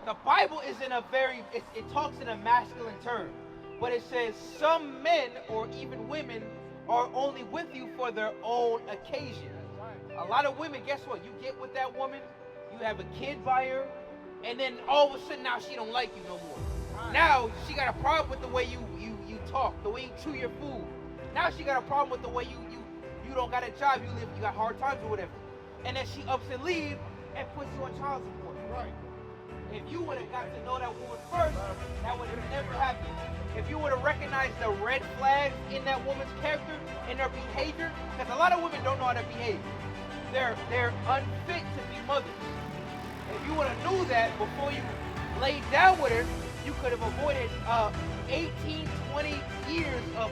The Bible is in a very, it talks in a masculine term, but it says some men or even women are only with you for their own occasion. A lot of women, guess what? You get with that woman, you have a kid by her, and then all of a sudden now she don't like you no more. Now she got a problem with the way you talk, the way you chew your food. Now she got a problem with the way you don't got a job, you got hard times or whatever. And then she ups and leaves and puts you on child support. Right. If you would have got to know that woman first, that would have never happened. If you would have recognized the red flags in that woman's character, in her behavior, because a lot of women don't know how to behave. They're unfit to be mothers. If you would have knew that before you laid down with her, you could have avoided 18, 20 years of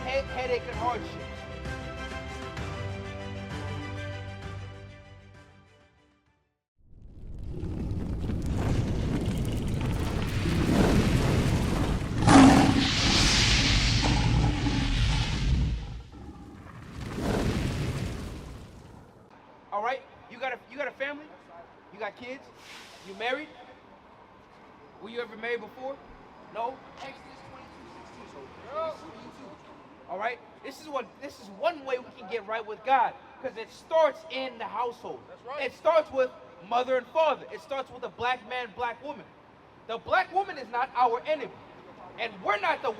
headache and hardship. All right, you got a family, you got kids, you married. Were you ever married before? No. Exodus 22:16. All right, this is one way we can get right with God, because it starts in the household. That's right. It starts with mother and father. It starts with a black man, black woman. The black woman is not our enemy, and we're not the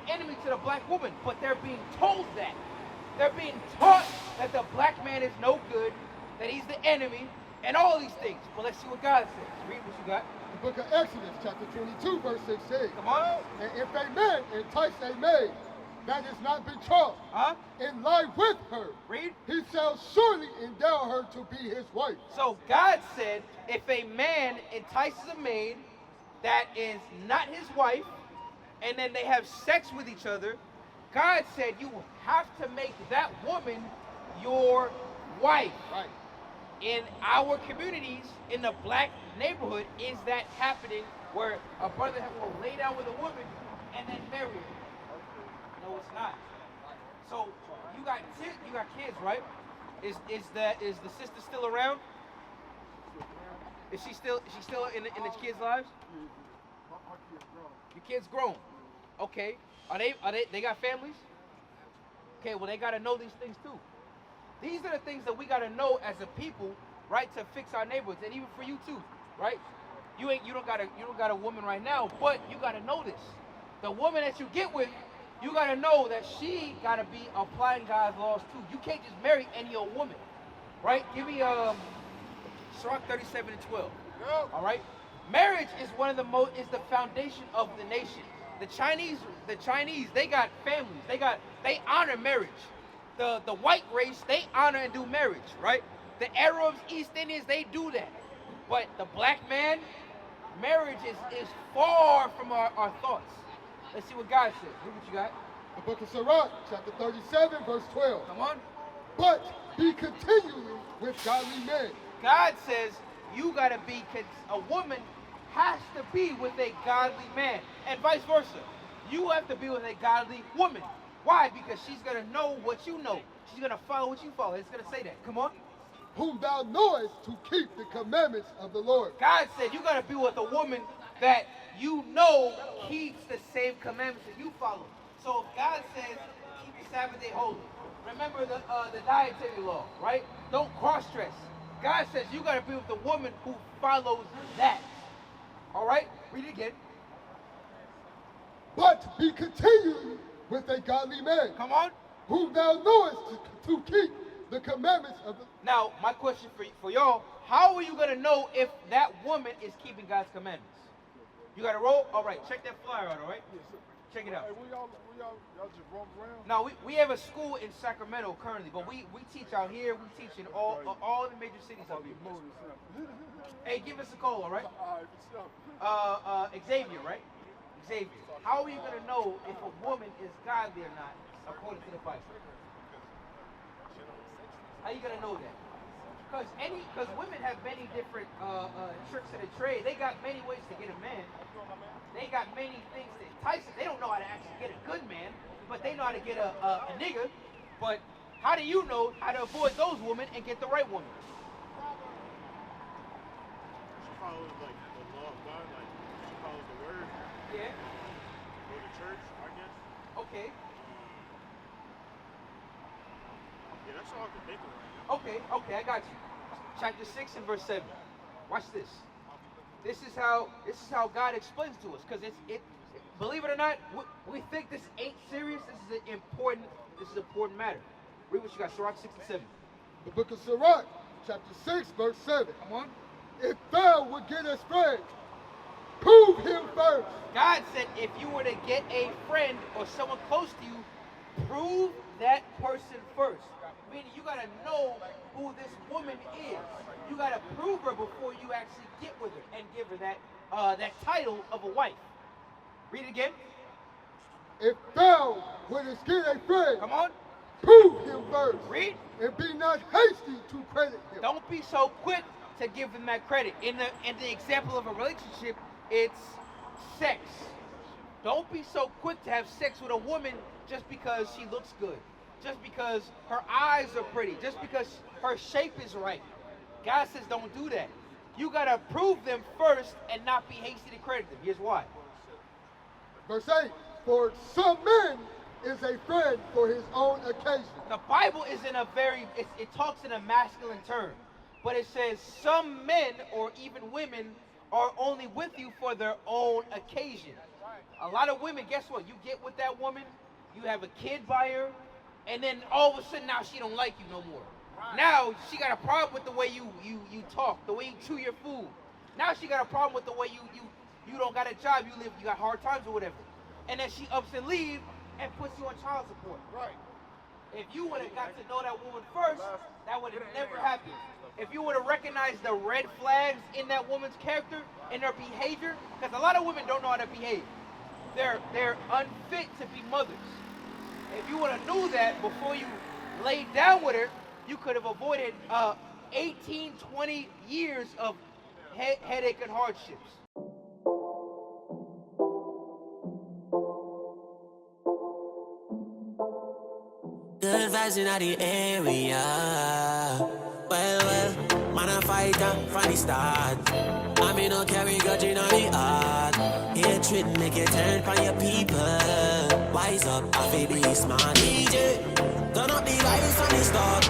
enemy to the black woman. But they're being told that. They're being taught that the black man is no good, that he's the enemy, and all these things. But let's see what God says. Read what you got. The book of Exodus, chapter 22, verse 16. Come on. And if a man entice a maid that is not betrothed, in lie with her, Read. he shall surely endow her to be his wife. So God said, if a man entices a maid that is not his wife, and then they have sex with each other, God said you have to make that woman your wife. Right. In our communities, in the black neighborhood, is that happening where a brother will lay down with a woman and then marry her? No, it's not. So you got kids, right? Is the sister still around? Is she still in the kids' lives? Your kids grown. Okay. Are they got families? Okay, well they gotta know these things too. These are the things that we gotta know as a people, right, to fix our neighborhoods, and even for you too, right? You don't got a woman right now, but you gotta know this. The woman that you get with, you gotta know that she gotta be applying God's laws too. You can't just marry any old woman, right? Give me Sirach 37:12. All right. Marriage is is the foundation of the nation. The Chinese, they got families. They honor marriage. The white race, they honor and do marriage, right? The Arabs, East Indians, they do that. But the black man, marriage is far from our thoughts. Let's see what God says. Read what you got. The book of Sirach, chapter 37, verse 12. Come on. But be continually with godly men. God says you gotta be, a woman has to be with a godly man, and vice versa. You have to be with a godly woman. Why? Because she's gonna know what you know. She's gonna follow what you follow. It's gonna say that. Come on. Whom thou knowest to keep the commandments of the Lord. God said you gotta be with a woman that you know keeps the same commandments that you follow. So if God says keep the Sabbath day holy, remember the dietary law, right? Don't cross-dress. God says you gotta be with a woman who follows that. All right? Read it again. But be continually with a godly man. Come on. Whom thou knowest to keep the commandments of the... Now, my question for y'all, how are you going to know if that woman is keeping God's commandments? You got to roll? All right, check that flyer out, all right? Yes, sir. Check it out. Hey, y'all just roam around? Now, we have a school in Sacramento currently, but we teach out here. We teach in all the major cities out here. Hey, give us a call, all right? Xavier, right? Xavier. How are you going to know if a woman is godly or not, according to the Bible? How are you going to know that? Because women have many different tricks of the trade. They got many ways to get a man. They got many things to entice him. They don't know how to actually get a good man, but they know how to get a nigga. But how do you know how to avoid those women and get the right woman? Follow like the law of God, That's all ridiculous. Okay, I got you. Chapter 6 and verse 7. Watch this. This is how God explains to us, because believe it or not, we think this ain't serious. This is an important matter. Read what you got, Sirach 6 and 7. The book of Sirach, chapter 6, verse 7. Come on. If thou would get a friend, prove him first. God said if you were to get a friend or someone close to you, prove that person first. Meaning you got to know who this woman is. You got to prove her before you actually get with her and give her that title of a wife. Read it again. If thou wouldest get a friend, come on, prove him first. Read. And be not hasty to credit him. Don't be so quick to give them that credit. In the example of a relationship, it's sex. Don't be so quick to have sex with a woman just because she looks good, just because her eyes are pretty, just because her shape is right. God says don't do that. You gotta prove them first and not be hasty to credit them. Here's why. Verse 8, for some men is a friend for his own occasion. The Bible is in it talks in a masculine term, but it says some men or even women are only with you for their own occasion. A lot of women, guess what? You get with that woman, you have a kid by her, and then all of a sudden now she don't like you no more. Now she got a problem with the way you talk, the way you chew your food. Now she got a problem with the way you don't got a job, you got hard times or whatever. And then she ups and leaves and puts you on child support. Right. If you would have got to know that woman first, that would have never happened. If you would have recognized the red flags in that woman's character, in her behavior, because a lot of women don't know how to behave. They're unfit to be mothers. If you would have knew that before you laid down with her, you could have avoided 18, 20 years of headache and hardships. Good vibes in the area. Well, man a fighter from the start. I mean no carry grudge in the heart. Hatred make you turn from your people. Wise up, I be smart. DJ, turn up the vibes from the start.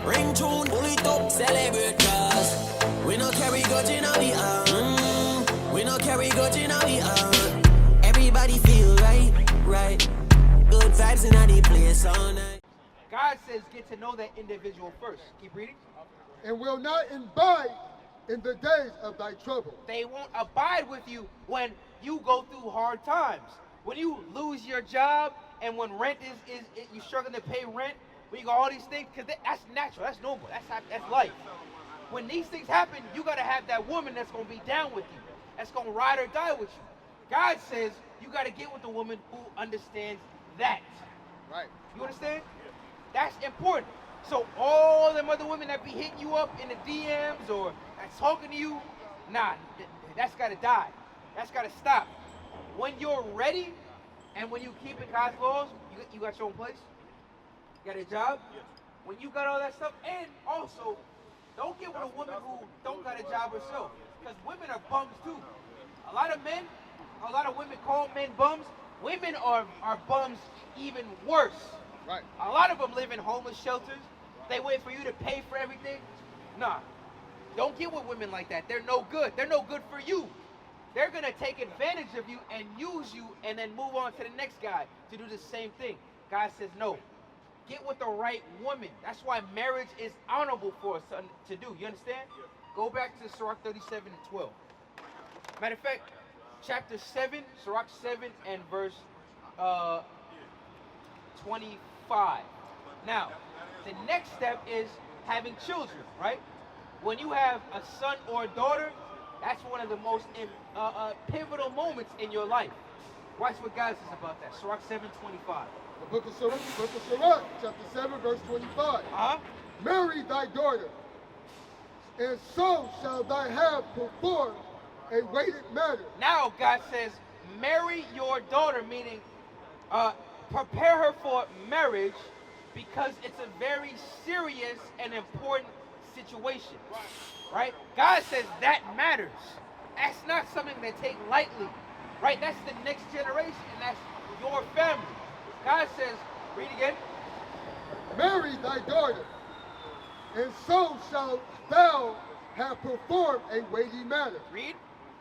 Ring tune, pull it up, celebrate cause we no carry grudge in the heart. We no carry grudge in the heart. Everybody feel right. Good vibes in the place all night. God says get to know that individual first. Keep reading. And will not abide in the days of thy trouble. They won't abide with you when you go through hard times. When you lose your job and when rent is you're struggling to pay rent, when you got all these things, because that's natural, that's normal, that's life. When these things happen, you got to have that woman that's going to be down with you, that's going to ride or die with you. God says you got to get with a woman who understands that. Right. You understand? That's important. So all them other women that be hitting you up in the DMs or that's talking to you, nah, that's got to die. That's got to stop. When you're ready and when you keep in God's laws, you got your own place, you got a job, when you got all that stuff, and also don't get with a woman who don't got a job herself, because women are bums too. A lot of women call men bums. Women are bums even worse. Right. A lot of them live in homeless shelters. They wait for you to pay for everything. Nah, don't get with women like that. They're no good. They're no good for you. They're going to take advantage of you and use you and then move on to the next guy to do the same thing. God says no. Get with the right woman. That's why marriage is honorable for us to do. You understand? Go back to Sirach 37 and 12. Matter of fact, chapter 7, Sirach 7 and verse 25. Now, the next step is having children, right? When you have a son or a daughter, that's one of the most pivotal moments in your life. Watch what God says about that. Sirach 7:25. The book of Sirach, chapter 7, verse 25. Marry thy daughter, and so shall thy have performed a weighted matter. Now God says, marry your daughter, meaning prepare her for marriage, because it's a very serious and important situation, right? God says that matters. That's not something to take lightly, right? That's the next generation, and that's your family. God says, read again. Marry thy daughter, and so shalt thou have performed a weighty matter. Read.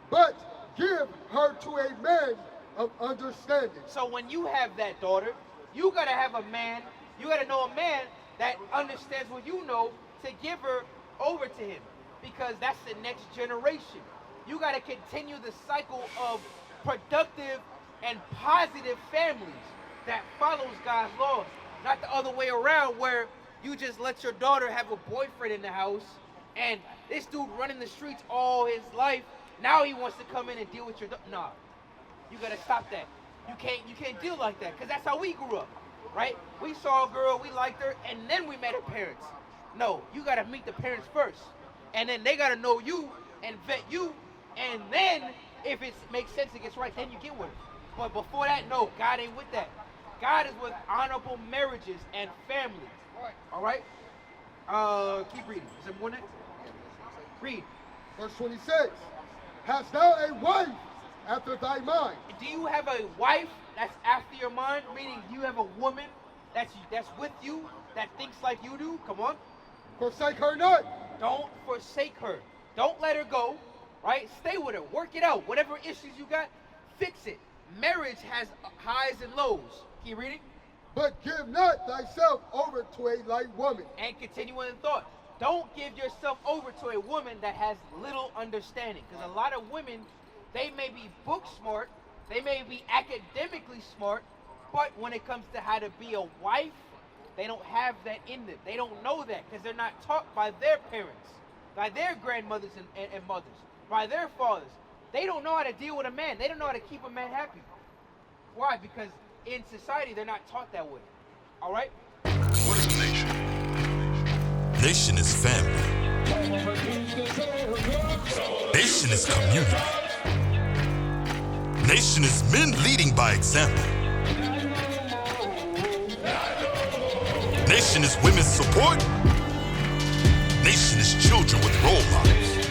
But give her to a man of understanding. So when you have that daughter, you gotta have a man, you gotta know a man that understands what you know to give her over to him. Because that's the next generation. You gotta continue the cycle of productive and positive families that follows God's laws. Not the other way around where you just let your daughter have a boyfriend in the house and this dude running the streets all his life, now he wants to come in and deal with your daughter. Nah, you gotta stop that. You can't deal like that, because that's how we grew up, right? We saw a girl, we liked her, and then we met her parents. No, you gotta meet the parents first, and then they gotta know you and vet you, and then if it makes sense, it gets right, then you get with her. But before that, no, God ain't with that. God is with honorable marriages and families. All right? Keep reading. Is there more than that? Read. Verse 26. Hast thou a wife after thy mind? Do you have a wife that's after your mind? Meaning you have a woman that's with you, that thinks like you do? Come on. Forsake her not. Don't forsake her. Don't let her go, right? Stay with her. Work it out. Whatever issues you got, fix it. Marriage has highs and lows. Keep reading. But give not thyself over to a light woman. And continue in thought. Don't give yourself over to a woman that has little understanding. Because a lot of women, they may be book smart, they may be academically smart, but when it comes to how to be a wife, they don't have that in them. They don't know that because they're not taught by their parents, by their grandmothers and mothers, by their fathers. They don't know how to deal with a man. They don't know how to keep a man happy. Why? Because in society, they're not taught that way. All right? What is a nation? Nation is family. Nation is community. Nation is men leading by example. Nation is women's support. Nation is children with role models.